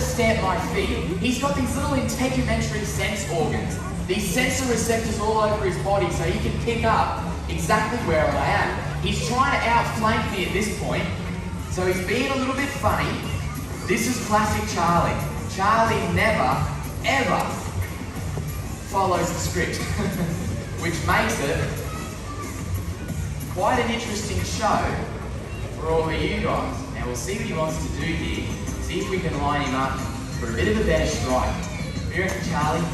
stamp my feet. He's got these little integumentary sense organs, these sensor receptors all over his body so he can pick up exactly where I am. He's trying to outflank me at this point, so he's being a little bit funny. This is classic Charlie. Charlie never, ever follows the script, which makes it quite an interesting show for all of you guys. Now we'll see what he wants to do here. See if we can line him up for a bit of a better strike. What do you reckon, Charlie?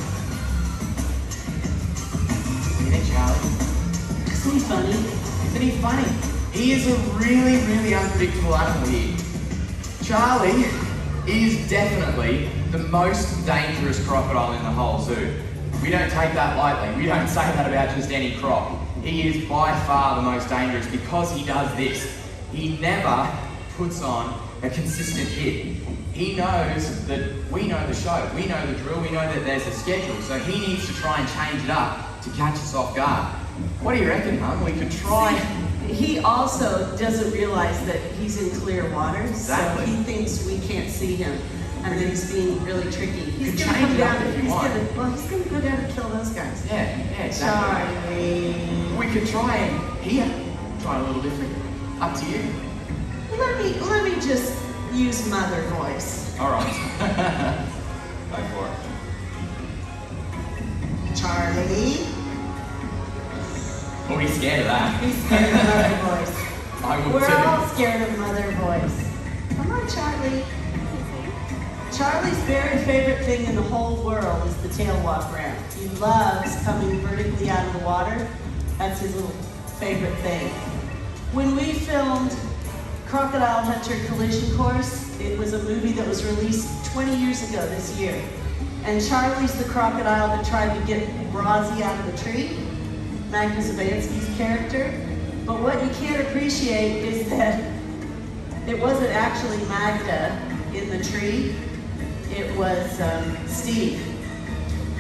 What do you think, Charlie? Isn't he funny? Isn't he funny? He is a really, really unpredictable animal here. Charlie is definitely the most dangerous crocodile in the whole zoo. We don't take that lightly. We don't say that about just any croc. He is by far the most dangerous because he does this. He never puts on a consistent hit. He knows that we know the show, we know the drill, we know that there's a schedule, so he needs to try and change it up to catch us off guard. What do you reckon, Hum? We could try... He also doesn't realize that he's in clear water, exactly. So he thinks we can't see him, and that he's being really tricky. He's going to come down and he's going to go down and kill those guys. Yeah, exactly. Charlie. We could try and here, try a little different. Up to you. Let me just use mother voice. All right. Go for it. Charlie. Oh, he's scared of that. He's scared of mother voice. I would We're too. all scared of mother voice. Come on, Charlie. Charlie's very favorite thing in the whole world is the tail walk ramp. He loves coming vertically out of the water. That's his little favorite thing. When we filmed Crocodile Hunter Collision Course, it was a movie that was released 20 years ago this year. And Charlie's the crocodile that tried to get Brazzi out of the tree, Magnus Zabansky's character. But what you can't appreciate is that it wasn't actually Magda in the tree. It was Steve,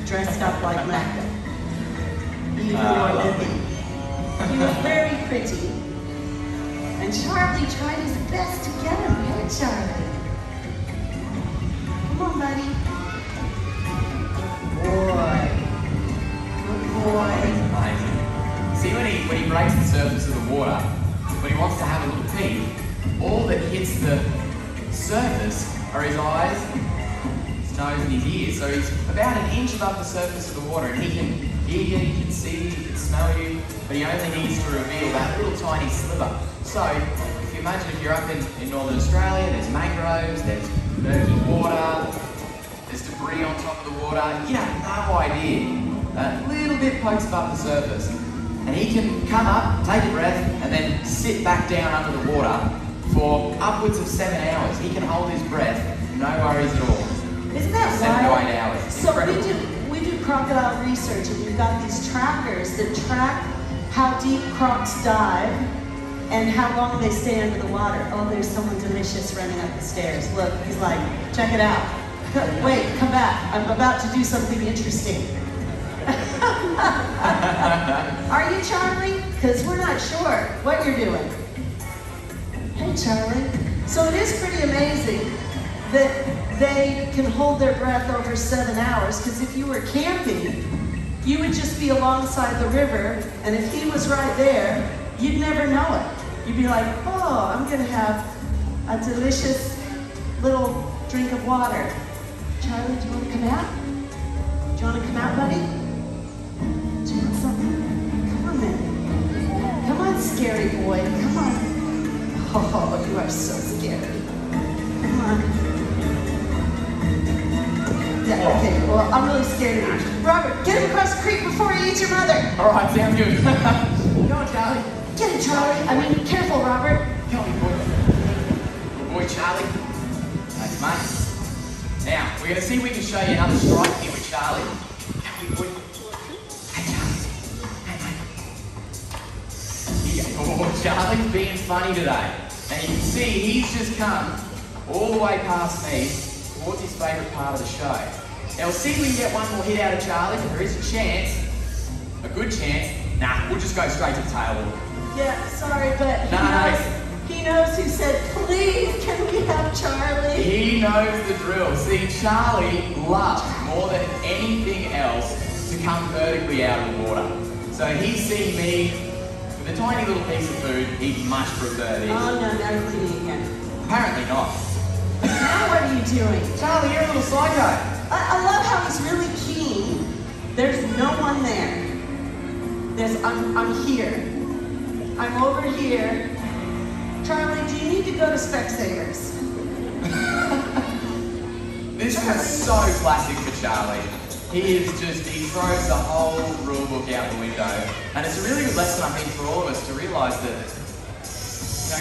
dressed up like Magda. Even more than me. He was very pretty. And Charlie tried his best to get him. Hey, Charlie. Come on, buddy. Boy. Good boy. Amazing. See, when he breaks the surface of the water, when he wants to have a little pee, all that hits the surface are his eyes, his nose and his ears. So he's about an inch above the surface of the water, and he can hear you, he can see you, he can smell you, but he only needs to reveal that little tiny sliver. So, if you imagine if you're up in Northern Australia, there's mangroves, there's murky water, there's debris on top of the water, you have no idea. A little bit pokes above the surface. And he can come up, take a breath, and then sit back down under the water for upwards of 7 hours. He can hold his breath, no worries at all. Isn't that 7 wild? to 8 hours. It's so incredible. we do crocodile research, and we've got these trackers that track how deep crocs dive and how long they stay under the water. Oh, there's someone delicious running up the stairs. Look, he's like, check it out. Wait, come back. I'm about to do something interesting. Are you, Charlie? Because we're not sure what you're doing. Hey, Charlie. So it is pretty amazing that they can hold their breath over 7 hours, because if you were camping, you would just be alongside the river, and if he was right there, you'd never know it. You'd be like, oh, I'm going to have a delicious little drink of water. Charlie, do you want to come out? Do you want to come out, buddy? Do you want something? Come on, then. Come on, scary boy. Come on. Oh, you are so scary. Come on. Yeah, okay, well, I'm really scared of you. Robert, get him across the creek before he eats your mother. All right, sounds good. Go on, Charlie. Get it, Charlie. I mean, careful, Robert. Come on, boy. Good boy, Charlie. Thanks, mate. Now, we're going to see if we can show you another strike here with Charlie. Come on, boy. Hey, Charlie. Hey, mate. Here you go. Oh, Charlie's being funny today. And you can see he's just come all the way past me towards his favourite part of the show. Now, we'll see if we can get one more hit out of Charlie. There is a chance, a good chance. Nah, we'll just go straight to the tail. Yeah, sorry, but No. he He knows who said, please, can we have Charlie? He knows the drill. See, Charlie loves more than anything else to come vertically out of the water. So he's seen me with a tiny little piece of food, he'd much prefer this. Oh no, never cleaning again. Apparently not. Now what are you doing? Charlie, you're a little psycho. I love how he's really keen. There's no one there. I'm here. I'm over here. Charlie, do you need to go to Specsavers? This is so classic for Charlie. He throws the whole rule book out the window. And it's a really good lesson, I think, for all of us to realise that,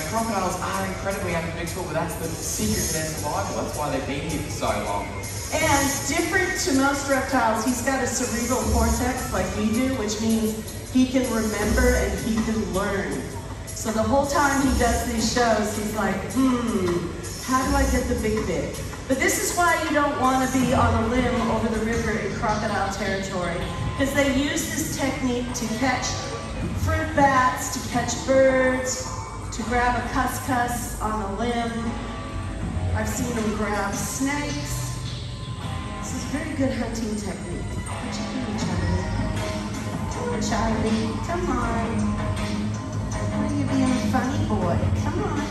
crocodiles are incredibly unpredictable, but that's the secret to their survival. That's why they've been here for so long. And different to most reptiles, he's got a cerebral cortex like we do, which means he can remember and he can learn. So the whole time he does these shows, he's like, how do I get the big? But this is why you don't want to be on a limb over the river in crocodile territory, because they use this technique to catch fruit bats, to catch birds, to grab a cuscus on a limb. I've seen them grab snakes. This is very good hunting technique. What you doing, Charlie? Come on, Charlie. Come on. Why are you being a funny boy? Come on.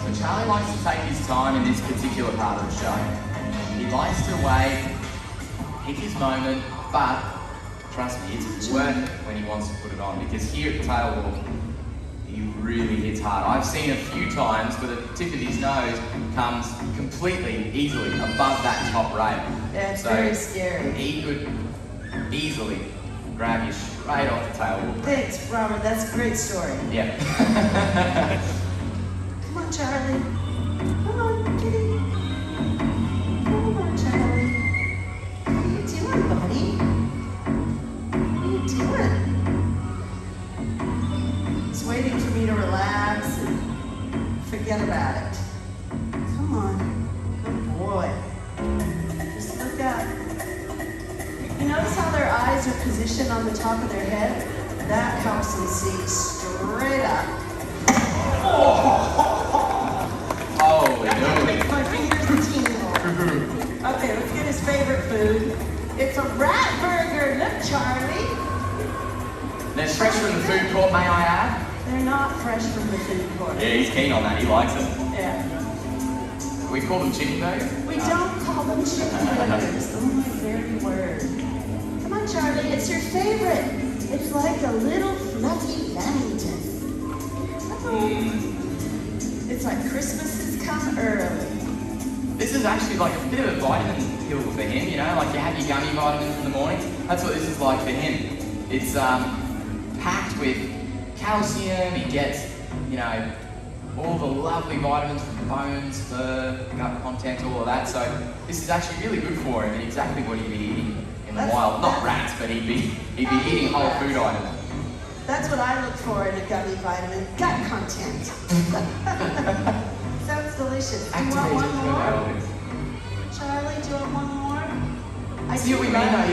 So Charlie likes to take his time in this particular part of the show. He likes to wait, pick his moment, but trust me, it's worth it when he wants to put it on, because here at the tail walk, he really hits hard. I've seen a few times where the tip of his nose comes completely, easily above that top rail. Yeah, it's very scary. He could easily grab you straight off the tail walk. Thanks, Robert. That's a great story. Yeah. Come on, Charlie. Come on, kitty. Come on, Charlie. What are you doing, buddy? What are you doing? He's waiting for me to relax and forget about it. Come on. Good boy. Just look up. You notice how their eyes are positioned on the top of their head? That helps them see straight up. Holy no. Makes my fingers tingle. Okay, let's get his favorite food. It's a rat burger. Look, Charlie. They're fresh from the food court, may I add? They're not fresh from the food court. Yeah, he's keen on that. He likes it. Yeah. We call them chicken burgers? We don't call them chicken burgers. Oh my very word. Come on, Charlie. It's your favorite. It's like a little fluffy lamington. Come on. It's like Christmas has come early. This is actually like a bit of a vitamin pill for him, like you have your gummy vitamins in the morning. That's what this is like for him. It's packed with calcium. He gets, all the lovely vitamins from bones, fur, gut content, all of that. So this is actually really good for him and exactly what he'd be eating in the wild. Not rats, but he'd be eating whole food items. That's what I look for in a gummy vitamin, gut content. Sounds delicious. Do you want one more? Charlie, do you want one more? I see what we mean though.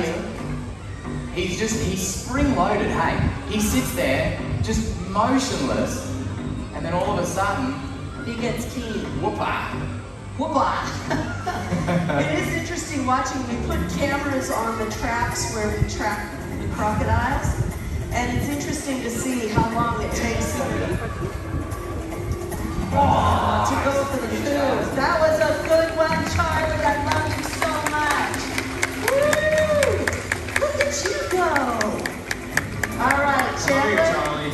He's spring-loaded, hey? He sits there, just motionless, and then all of a sudden, he gets keen. Whoopah! Whoopah! It is interesting watching. We put cameras on the traps where we trap the crocodiles, and it's interesting to see how long it takes them to go for the food. That was a good one, Charlie. I love you so much. Woo! Look at you go. All right, Chandler. Charlie.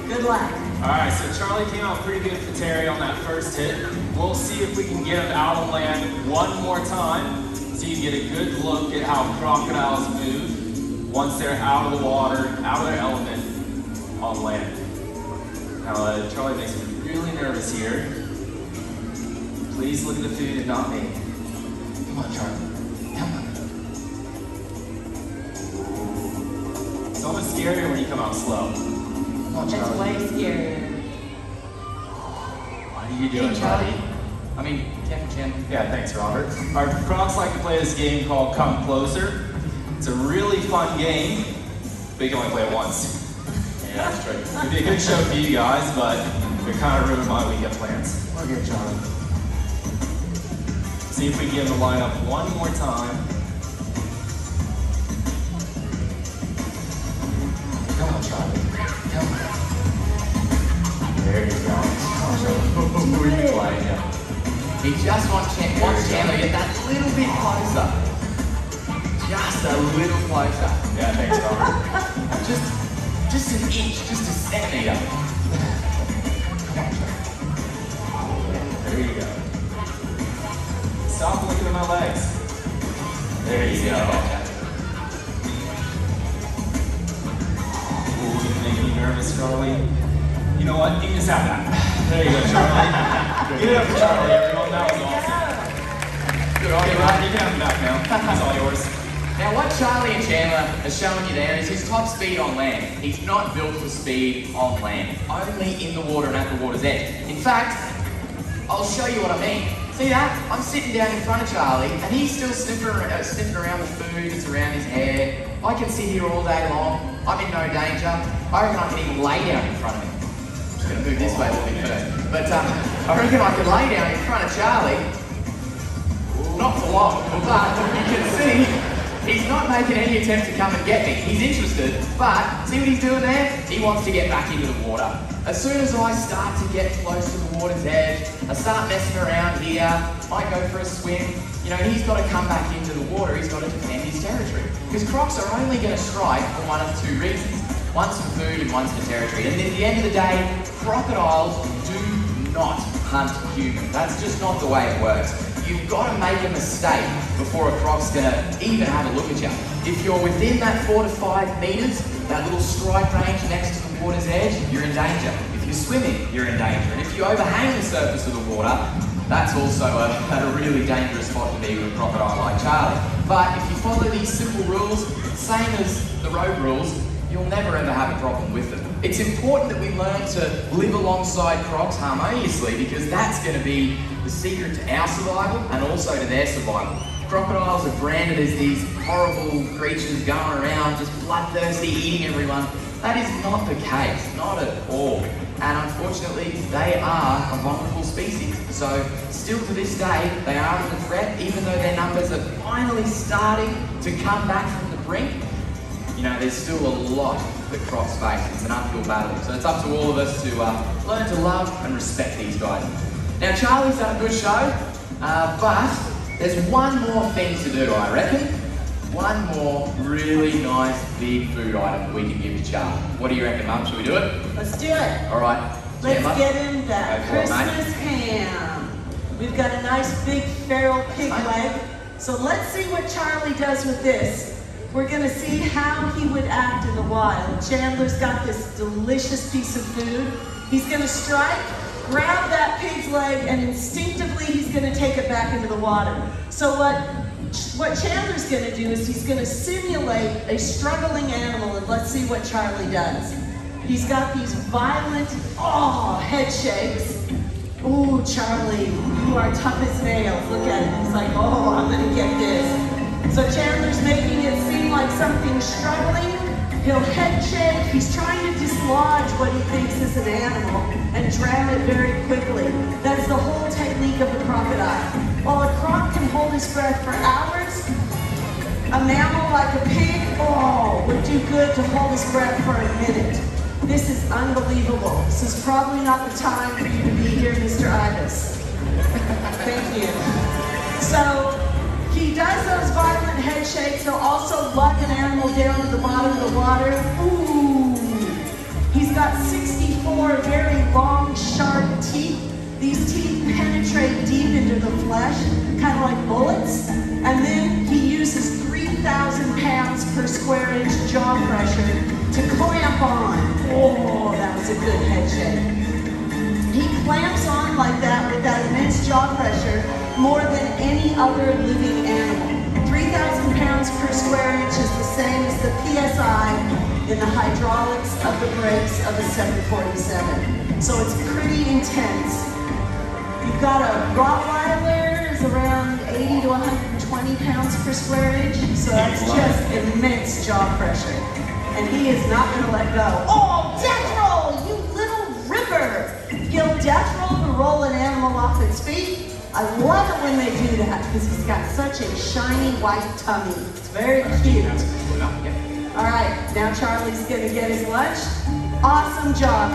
Good luck. All right, so Charlie came out pretty good for Terry on that first hit. We'll see if we can get him out on land one more time so you can get a good look at how crocodiles move once they're out of the water, out of their element on land. Now, Charlie makes me really nervous here. Please look at the food and not me. Come on, Charlie. Come on. It's almost scarier when you come out slow. Come on, It's Charlie. way scarier. What are you doing, Charlie? I mean, careful, Chan. Yeah, thanks, Robert. Our crocs like to play this game called Come Closer. It's a really fun game, but you can only play it once. Yeah, that's true. It'd be a good show for you guys, but It kind of ruined my weekend plans. Look here, Charlie. See if we can get him to line up one more time. Come on, Charlie. Come on. There you go. He just wants Chandler to get that little bit closer. Just a little closer. Yeah, thanks, Robert. Just an inch, just a centimeter. There you go. Stop looking at my legs. There you go. Ooh, you make me nervous, Charlie. You know what? You can just have that. There you go, Charlie. Give it up for Charlie, everyone. That was awesome. Good on you, Rod. You can have him back now. It's all yours. Now what Charlie and Chandler are showing you there is his top speed on land. He's not built for speed on land, only in the water and at the water's edge. In fact, I'll show you what I mean. See that? I'm sitting down in front of Charlie and he's still sniffing around the food that's around his hair. I can sit here all day long. I'm in no danger. I reckon I can even lay down in front of him. I'm just going to move this way a little bit first. But I reckon I can lay down in front of Charlie. Not for long, but you can see he's not making any attempt to come and get me. He's interested, but see what he's doing there? He wants to get back into the water. As soon as I start to get close to the water's edge, I start messing around here, might go for a swim, you know, he's got to come back into the water, he's got to defend his territory. Because crocs are only going to strike for one of two reasons. One's for food and one's for territory. And at the end of the day, crocodiles do not hunt humans. That's just not the way it works. You've got to make a mistake before a croc's going to even have a look at you. If you're within that 4 to 5 meters, that little strike range next to the water's edge, you're in danger. If you're swimming, you're in danger. And if you overhang the surface of the water, that's also a really dangerous spot to be with a crocodile like Charlie. But if you follow these simple rules, same as the road rules, you'll never ever have a problem with them. It's important that we learn to live alongside crocs harmoniously because that's going to be the secret to our survival and also to their survival. Crocodiles are branded as these horrible creatures going around just bloodthirsty, eating everyone. That is not the case, not at all. And unfortunately, they are a vulnerable species. So still to this day, they are under threat, even though their numbers are finally starting to come back from the brink. You know, there's still a lot that crocs face. It's an uphill battle. So it's up to all of us to learn to love and respect these guys. Now, Charlie's done a good show, but there's one more thing to do, I reckon. One more really nice big food item we can give to Charlie. What do you reckon, Mum? Should we do it? Let's do it. All right. Let's Yeah, get him that Christmas ham. We've got a nice big feral pig leg. So let's see what Charlie does with this. We're gonna see how he would act in the wild. Chandler's got this delicious piece of food. He's gonna strike, grab that pig's leg, and instinctively he's gonna take it back into the water. So what Chandler's gonna do is he's gonna simulate a struggling animal, and let's see what Charlie does. He's got these violent, head shakes. Ooh, Charlie, you are tough as nails. Look at him, he's like, I'm gonna get this. So Chandler's making it seem like something's struggling. He'll head shake. He's trying to dislodge what he thinks is an animal and drown it very quickly. That's the whole technique of the crocodile. While a croc can hold his breath for hours, a mammal like a pig, would do good to hold his breath for a minute. This is unbelievable. This is probably not the time for you to be here, Mr. Ibis. Thank you. So, he does those violent head shakes. He'll also lug an animal down to the bottom of the water. Ooh! He's got 64 very long, sharp teeth. These teeth penetrate deep into the flesh, kind of like bullets. And then he uses 3,000 pounds per square inch jaw pressure to clamp on. Oh, that was a good head shake. He clamps on like that with that immense jaw pressure more than any other living animal. 3,000 pounds per square inch is the same as the PSI in the hydraulics of the brakes of a 747. So it's pretty intense. You've got a Rottweiler is around 80 to 120 pounds per square inch. So that's just immense jaw pressure. And he is not going to let go. Oh, death roll, you little ripper! He'll death roll to roll an animal off its feet? I love it when they do that because he's got such a shiny white tummy. It's very cute. All right, now Charlie's gonna get his lunch. Awesome job.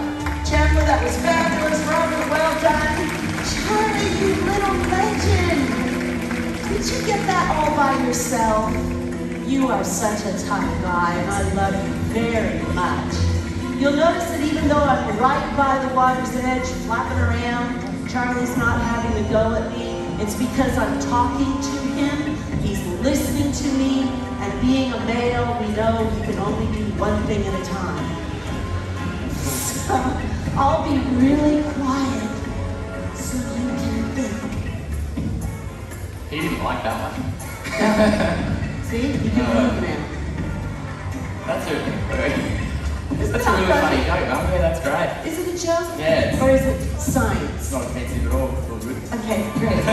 Chandler, that was fabulous. Robert, well done. Charlie, you little legend. Did you get that all by yourself? You are such a tough guy, and I love you very much. You'll notice that even though I'm right by the water's edge, flapping around, Charlie's not having a go at me. It's because I'm talking to him. He's listening to me, and being a male, we know you can only do one thing at a time. So I'll be really quiet so you can think. He didn't like that one. See, you can move now. That's a really funny joke, man. Yeah, that's great. Is it a joke? Yeah. Or is it science? It's not offensive at all. It's all good. Okay, great.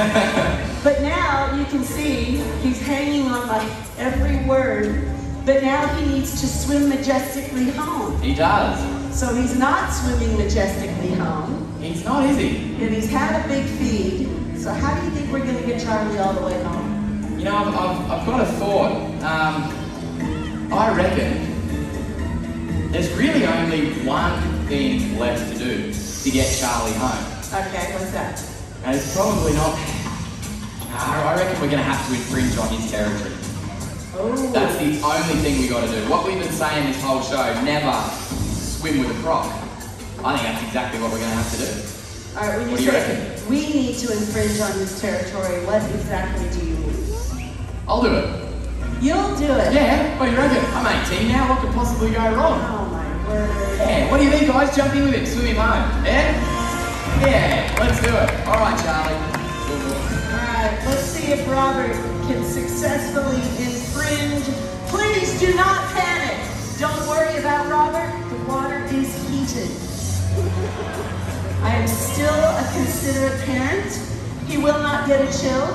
But now you can see he's hanging on like every word, but now he needs to swim majestically home. He does. So he's not swimming majestically home, He's not, is he? and he's had a big feed. So how do you think we're going to get Charlie all the way home? You know, I've got a thought. I reckon there's really only one thing left to do to get Charlie home. Okay, what's that? And it's probably not... I reckon we're going to have to infringe on his territory. Oh. That's the only thing we got to do. What we've been saying this whole show, never swim with a croc. I think that's exactly what we're going to have to do. All right, when What do you you say reckon? we need to infringe on his territory, what exactly do you mean? I'll do it. You'll do it. Yeah, what do you reckon? I'm 18 now, what could possibly go wrong? Oh my word. Yeah, what do you think, guys? Jump in with him, swim him home. Yeah? Yeah, let's do it. All right, Charlie. Alright, let's see if Robert can successfully infringe. Please do not panic. Don't worry about Robert. The water is heated. I am still a considerate parent. He will not get a chill.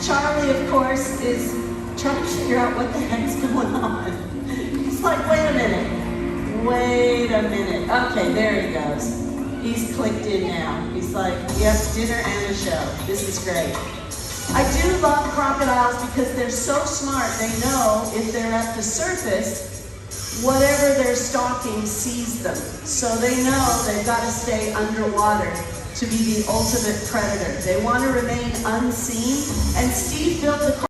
Charlie, of course, is trying to figure out what the heck's going on. He's like, wait a minute. Wait a minute. Okay, there he goes. He's clicked in now. He's like, yep, dinner and a show. This is great. I do love crocodiles because they're so smart. They know if they're at the surface, whatever they're stalking sees them. So they know they've got to stay underwater to be the ultimate predator. They want to remain unseen. And Steve built the